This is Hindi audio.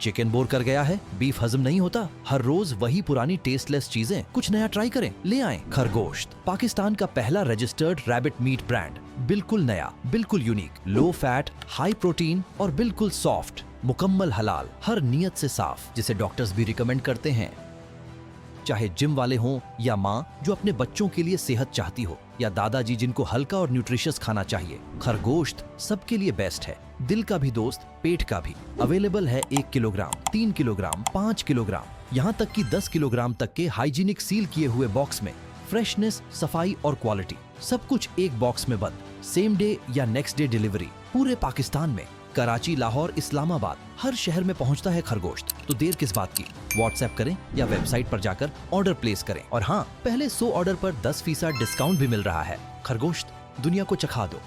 चिकन बोर कर गया है, बीफ हजम नहीं होता, हर रोज वही पुरानी टेस्टलेस चीजें, कुछ नया ट्राई करें, ले आएं खरगोश्त, पाकिस्तान का पहला रजिस्टर्ड रैबिट मीट ब्रांड। बिल्कुल नया, बिल्कुल unique, low fat, high protein और बिल्कुल सॉफ्ट, मुकम्मल हलाल, हर नियत से साफ, जिसे डॉक्टर्स भी रिकमेंड करते हैं। चाहे जिम वाले हों या माँ जो अपने बच्चों के लिए सेहत चाहती हो, या दादाजी जिनको हल्का और न्यूट्रिशियस खाना चाहिए, खरगोश्त सबके लिए बेस्ट है। दिल का भी दोस्त, पेट का भी। अवेलेबल है 1 किलोग्राम, 3 किलोग्राम, 5 किलोग्राम, यहाँ तक कि 10 किलोग्राम तक के हाइजीनिक सील किए हुए बॉक्स में। फ्रेशनेस, सफाई और क्वालिटी सब कुछ एक बॉक्स में बंद। सेम डे या नेक्स्ट डे डिलीवरी पूरे पाकिस्तान में। कराची, लाहौर, इस्लामाबाद, हर शहर में पहुंचता है खरगोश्त। तो देर किस बात की, व्हाट्सएप करें या वेबसाइट पर जाकर ऑर्डर प्लेस करें। और हाँ, पहले 100 ऑर्डर पर 10% डिस्काउंट भी मिल रहा है। खरगोश्त, दुनिया को चखा दो।